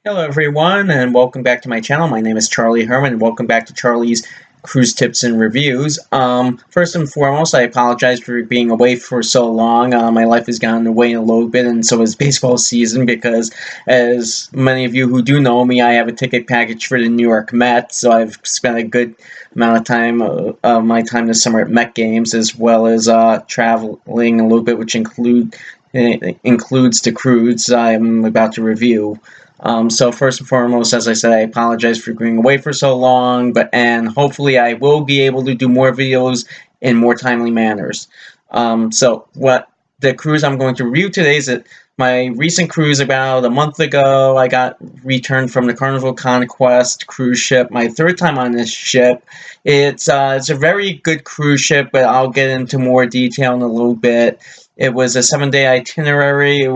Hello everyone and welcome back to my channel. My name is Charlie Herman and welcome back to Charlie's Cruise Tips and Reviews. First and foremost, I apologize for being away for so long. My life has gotten away a little bit and so has baseball season because as many of you who do know me, I have a ticket package for the New York Mets, so I've spent a good amount of time of my time this summer at Met games as well as traveling a little bit, which includes the cruise I'm about to review. So first and foremost, as I said, I apologize for being away for so long, and hopefully I will be able to do more videos in more timely manners. So what the cruise I'm going to review today is my recent cruise about a month ago. I got returned from the Carnival Conquest cruise ship, my third time on this ship. It's a very good cruise ship, but I'll get into more detail in a little bit. It was a 7-day itinerary.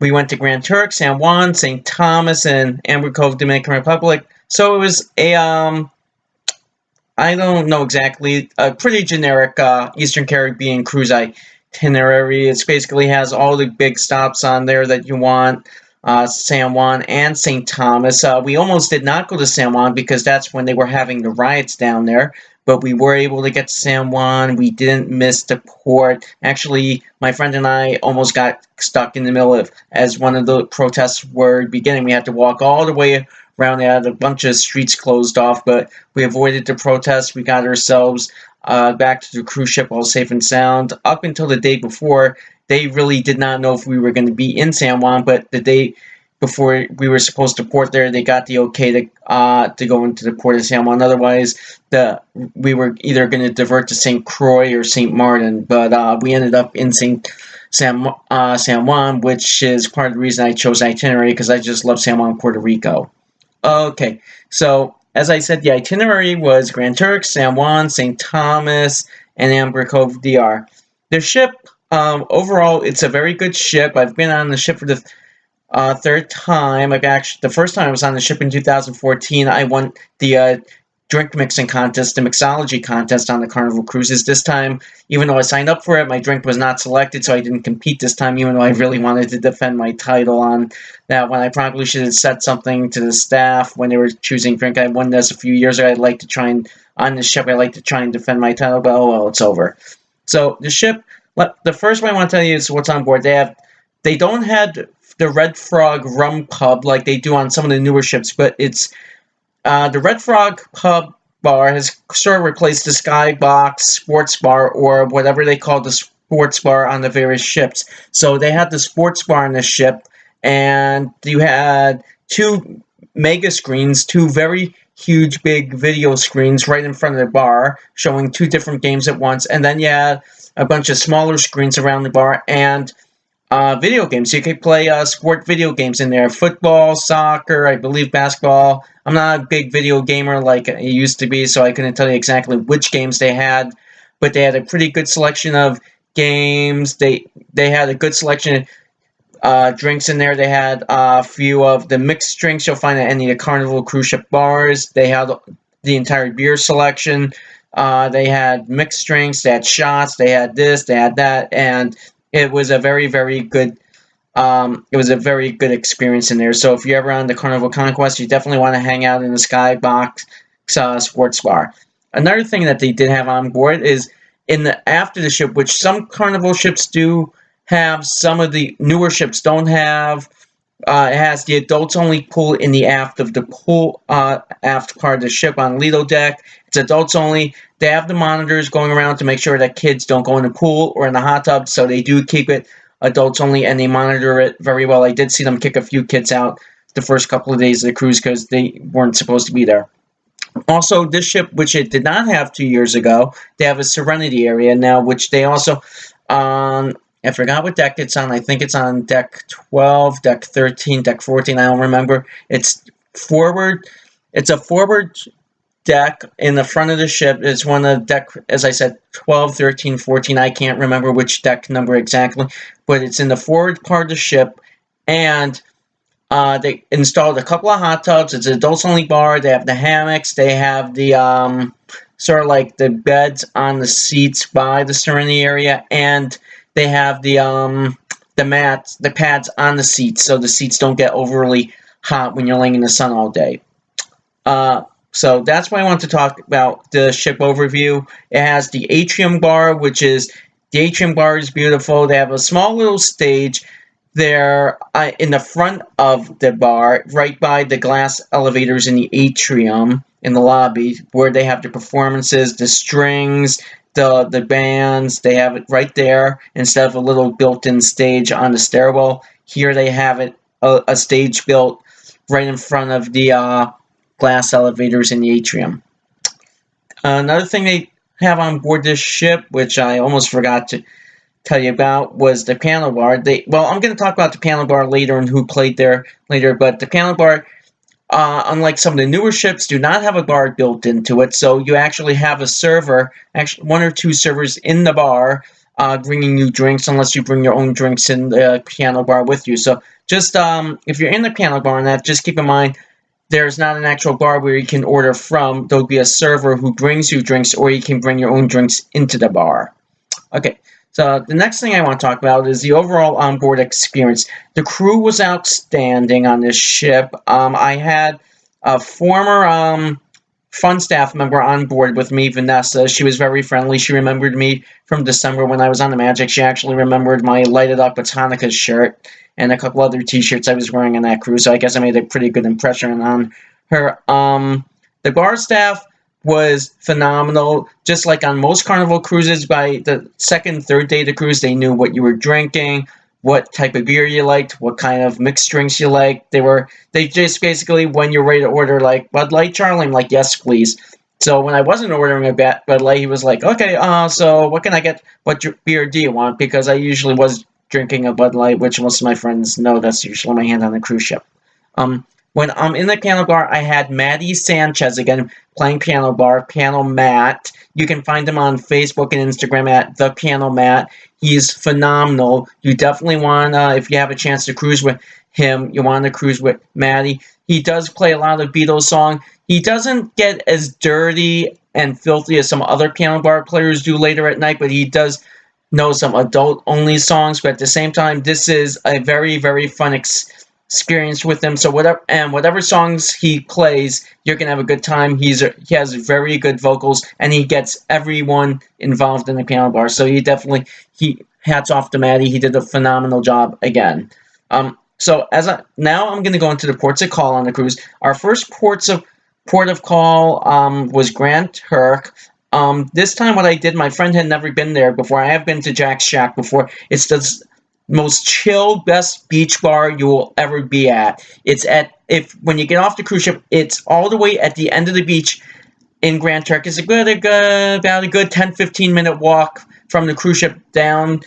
We went to Grand Turk, San Juan, St. Thomas, and Amber Cove, Dominican Republic. So it was I don't know exactly, a pretty generic Eastern Caribbean cruise itinerary. It basically has all the big stops on there that you want. San Juan and St. Thomas. We almost did not go to San Juan because that's when they were having the riots down there, but we were able to get to San Juan. We didn't miss the port. Actually, my friend and I almost got stuck in the middle of, as one of the protests were beginning. We had to walk all the way around. They had a bunch of streets closed off, but we avoided the protests. We got ourselves back to the cruise ship all safe and sound. Up until the day before, they really did not know if we were going to be in San Juan, but the day before we were supposed to port there, they got the okay to go into the port of San Juan. Otherwise, we were either going to divert to St. Croix or St. Martin, but we ended up in San Juan, which is part of the reason I chose itinerary because I just love San Juan, Puerto Rico. Okay, so as I said, the itinerary was Grand Turk, San Juan, St. Thomas, and Amber Cove, DR. The ship, overall, it's a very good ship. I've been on the ship for the third time. The first time I was on the ship in 2014, I won the drink mixing contest, the mixology contest on the Carnival cruises. This time, even though I signed up for it, my drink was not selected, so I didn't compete this time, even though I really wanted to defend my title on that one. I probably should have said something to the staff when they were choosing drink. I won this a few years ago. On the ship, I'd like to try and defend my title, but oh well, it's over. So the ship, the first one I want to tell you is what's on board. They don't have the Red Frog rum pub like they do on some of the newer ships, but it's the Red Frog pub bar has sort of replaced the Skybox sports bar or whatever they call the sports bar on the various ships. So they had the sports bar on the ship, and you had two mega screens, two very huge big video screens right in front of the bar showing two different games at once, and then you had a bunch of smaller screens around the bar and video games. You could play sport video games in there. Football, soccer, I believe basketball. I'm not a big video gamer like I used to be, so I couldn't tell you exactly which games they had, but they had a pretty good selection of games. They had a good selection of drinks in there. They had a few of the mixed drinks you'll find at any of the Carnival cruise ship bars. They had the entire beer selection. They had mixed drinks. They had shots. They had this. They had that, and it was a very, very good. It was a very good experience in there. So if you're ever on the Carnival Conquest, you definitely want to hang out in the Skybox sports bar. Another thing that they did have on board is in the after the ship, which some Carnival ships do have, some of the newer ships don't have. It has the adults only pool in the aft of the pool, aft part of the ship on Lido deck. It's adults only. They have the monitors going around to make sure that kids don't go in the pool or in the hot tub, so they do keep it adults only and they monitor it very well. I did see them kick a few kids out the first couple of days of the cruise because they weren't supposed to be there. Also, this ship, which it did not have 2 years ago, they have a Serenity area now, which they also I forgot what deck it's on. I think it's on deck 12, deck 13, deck 14. I don't remember. It's forward. It's a forward deck in the front of the ship. It's one of deck, as I said, 12, 13, 14. I can't remember which deck number exactly, but it's in the forward part of the ship, and they installed a couple of hot tubs. It's an adults only bar. They have the hammocks. They have the sort of like the beds on the seats by the Serenity area, and they have the the pads on the seats, so the seats don't get overly hot when you're laying in the sun all day. So that's why I want to talk about the ship overview. It has the atrium bar, the atrium bar is beautiful. They have a small little stage there in the front of the bar, right by the glass elevators in the atrium in the lobby, where they have the performances, the strings, the bands. They have it right there instead of a little built-in stage on the stairwell. Here they have it a stage built right in front of the glass elevators in the atrium. Another thing they have on board this ship, which I almost forgot to tell you about, was the piano bar. I'm going to talk about the piano bar later and who played there later, but the piano bar, unlike some of the newer ships, do not have a bar built into it, so you actually have a server, actually one or two servers in the bar, bringing you drinks, unless you bring your own drinks in the piano bar with you. So just if you're in the piano bar and that, just keep in mind there's not an actual bar where you can order from. There'll be a server who brings you drinks, or you can bring your own drinks into the bar. Okay, so the next thing I want to talk about is the overall onboard experience. The crew was outstanding on this ship. I had a former fun staff member on board with me, Vanessa. She was very friendly. She remembered me from December when I was on the Magic. She actually remembered my Light It Up with Hanukkah shirt and a couple other t-shirts I was wearing on that cruise, so I guess I made a pretty good impression on her. The bar staff was phenomenal. Just like on most Carnival cruises, by the second, third day of the cruise, they knew what you were drinking, what type of beer you liked, what kind of mixed drinks you liked. They just basically, when you're ready to order, like, Bud Light, Charlie, I'm like, yes, please. So when I wasn't ordering a Bud Light, he was like, okay, so what can I get? What beer do you want? Because I usually was drinking a Bud Light, which most of my friends know that's usually my hand on the cruise ship. When I'm in the piano bar, I had Maddie Sanchez again playing Piano Matt. You can find him on Facebook and Instagram at The Piano Matt. He's phenomenal. You definitely want to, if you have a chance to cruise with him, you want to cruise with Maddie. He does play a lot of Beatles songs. He doesn't get as dirty and filthy as some other piano bar players do later at night, but he does know some adult-only songs. But at the same time, this is a very, very fun experience with him. So whatever songs he plays, you're gonna have a good time. He has very good vocals, and he gets everyone involved in the piano bar. So he hats off to Maddie. He did a phenomenal job again. So now I'm gonna go into the ports of call on the cruise. Our first port of call was Grand Turk. This time what I did, my friend had never been there before. I have been to Jack's Shack before. It's the most chill, best beach bar you will ever be at. When you get off the cruise ship, it's all the way at the end of the beach in Grand Turk. It's about a good 10-15 minute walk from the cruise ship down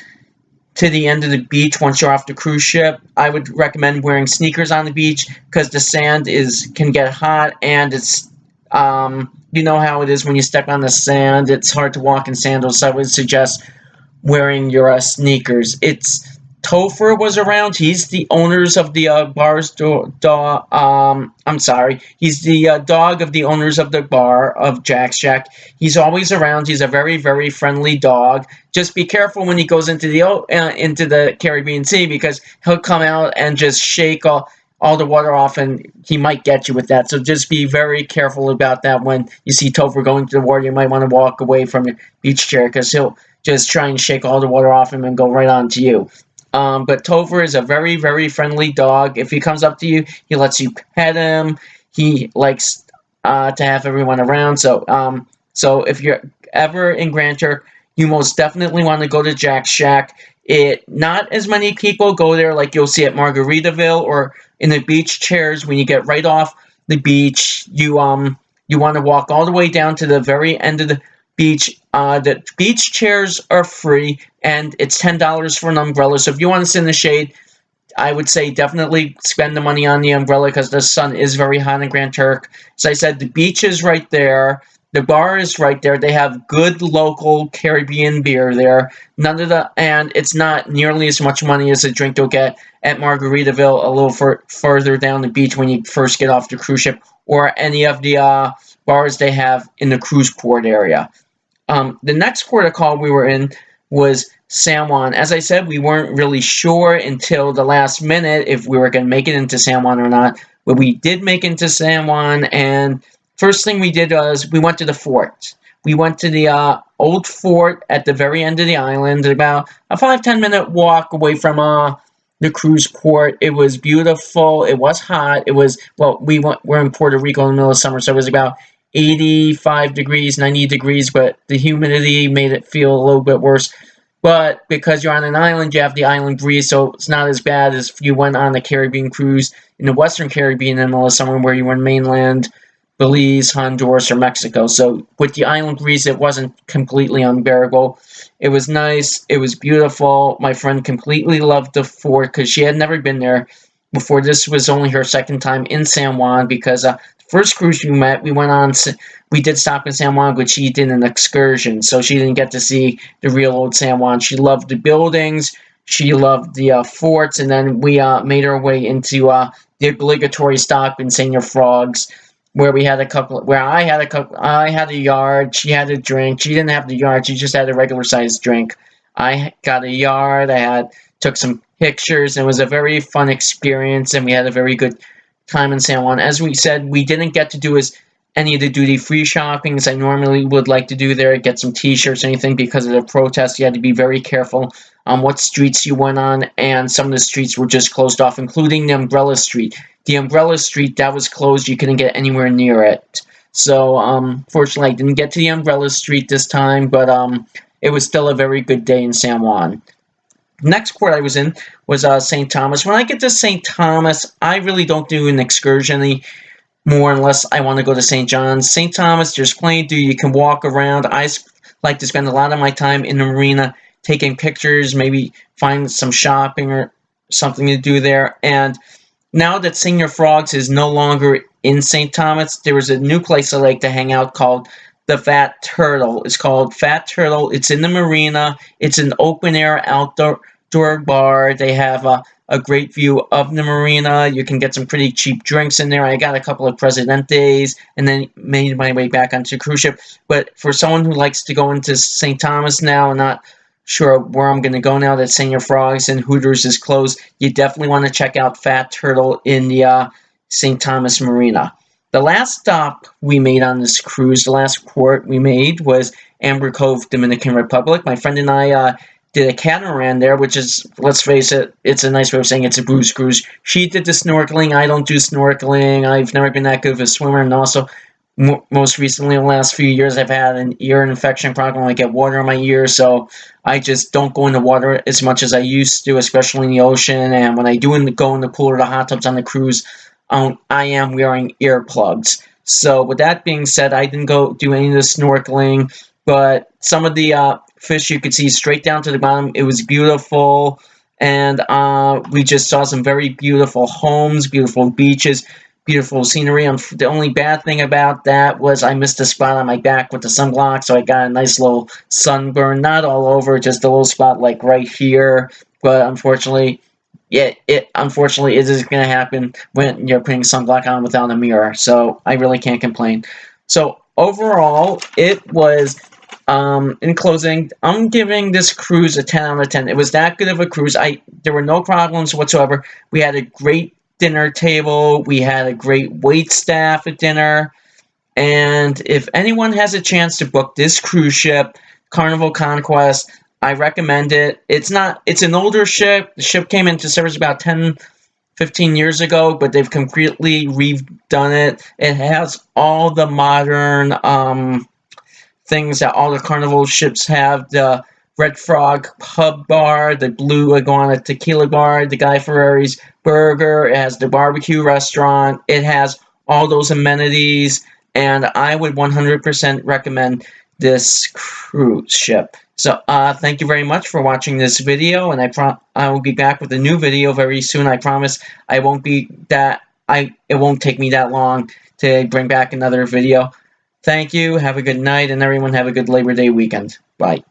to the end of the beach once you're off the cruise ship. I would recommend wearing sneakers on the beach because the sand can get hot, and it's you know how it is when you step on the sand. It's hard to walk in sandals, so I would suggest wearing your sneakers. Topher was around. He's the owners of the bar's dog. I'm sorry. He's the dog of the owners of the bar of Jack's Shack. He's always around. He's a very, very friendly dog. Just be careful when he goes into the Caribbean Sea, because he'll come out and just shake all the water off, and he might get you with that. So just be very careful about that. When you see Topher going to the water, you might want to walk away from your beach chair, because he'll just try and shake all the water off him and go right on to you. But Topher is a very, very friendly dog. If he comes up to you, he lets you pet him. He likes to have everyone around. So if you're ever in Grand Turk, you most definitely want to go to Jack's Shack. Not as many people go there like you'll see at Margaritaville or in the beach chairs. When you get right off the beach, you want to walk all the way down to the very end of the beach. The beach chairs are free, and it's $10 for an umbrella. So if you want to sit in the shade, I would say definitely spend the money on the umbrella, because the sun is very hot in Grand Turk. As I said, the beach is right there. The bar is right there. They have good local Caribbean beer there. And it's not nearly as much money as a drink you'll get at Margaritaville, a little further down the beach when you first get off the cruise ship, or any of the bars they have in the cruise port area. The next port of call we were in was San Juan. As I said, we weren't really sure until the last minute if we were going to make it into San Juan or not. But we did make it into San Juan, and first thing we did was we went to the fort. We went to the old fort at the very end of the island, about a 5-10 minute walk away from the cruise port. It was beautiful. It was hot. It was, well, we're in Puerto Rico in the middle of summer, so it was about 85 degrees, 90 degrees, but the humidity made it feel a little bit worse. But because you're on an island, you have the island breeze, so it's not as bad as if you went on a Caribbean cruise in the Western Caribbean in the middle of summer where you were in mainland Belize, Honduras, or Mexico. So with the island breeze, it wasn't completely unbearable. It was nice. It was beautiful. My friend completely loved the fort because she had never been there before. This was only her second time in San Juan because first cruise we met, we went on. We did stop in San Juan, but she did an excursion, so she didn't get to see the real old San Juan. She loved the buildings. She loved the forts, and then we made our way into the obligatory stop in Senior Frogs, where we had a couple. Where I had a couple. I had a yard. She had a drink. She didn't have the yard. She just had a regular sized drink. I got a yard. I had took some pictures. And it was a very fun experience, and we had a very good time in San Juan. As we said, we didn't get to do any of the duty-free shopping as I normally would like to do there, get some t-shirts or anything because of the protests. You had to be very careful on what streets you went on, and some of the streets were just closed off, including the Umbrella Street. The Umbrella Street, that was closed. You couldn't get anywhere near it. So, fortunately, I didn't get to the Umbrella Street this time, but it was still a very good day in San Juan. Next port I was in was St. Thomas. When I get to St. Thomas, I really don't do an excursion anymore unless I want to go to St. John's. St. Thomas, there's plenty to do. You can walk around. I like to spend a lot of my time in the marina taking pictures, maybe find some shopping or something to do there. And now that Senior Frogs is no longer in St. Thomas, there is a new place I like to hang out called the Fat Turtle. It's called Fat Turtle. It's in the marina. It's an open-air outdoor bar. They have a great view of the marina. You can get some pretty cheap drinks in there. I got a couple of Presidentes and then made my way back onto the cruise ship. But for someone who likes to go into St. Thomas now and not sure where I'm going to go now that Senior Frogs and Hooters is closed, you definitely want to check out Fat Turtle in the St. Thomas Marina. The last stop we made on this cruise, the last port we made was Amber Cove, Dominican Republic. My friend and I did a catamaran there, which is, let's face it, it's a nice way of saying it's a booze cruise. She did the snorkeling. I don't do snorkeling. I've never been that good of a swimmer, and also most recently in the last few years I've had an ear infection problem. I get water in my ear, so I just don't go in the water as much as I used to, especially in the ocean. And when I do go in the pool or the hot tubs on the cruise, I am wearing earplugs. So with that being said, I didn't go do any of the snorkeling, but some of the fish you could see straight down to the bottom. It was beautiful, and we just saw some very beautiful homes, beautiful beaches, beautiful scenery. The only bad thing about that was I missed a spot on my back with the sunblock, so I got a nice little sunburn, not all over, just a little spot like right here. But unfortunately, unfortunately it is going to happen when you're putting sunblock on without a mirror. So I really can't complain. So overall, it was. In closing, I'm giving this cruise a 10 out of 10. It was that good of a cruise. There were no problems whatsoever. We had a great dinner table. We had a great wait staff at dinner. And if anyone has a chance to book this cruise ship, Carnival Conquest, I recommend it. It's an older ship. The ship came into service about 10-15 years ago, but they've completely redone it. It has all the modern things that all the Carnival ships have: the Red Frog pub bar, the Blue Iguana tequila bar, the Guy Fieri's burger. It has the barbecue restaurant. It has all those amenities, and I would 100% recommend this cruise ship. So thank you very much for watching this video, and I will be back with a new video very soon. I promise it won't take me that long to bring back another video. Thank you. Have a good night, and everyone have a good Labor Day weekend. Bye.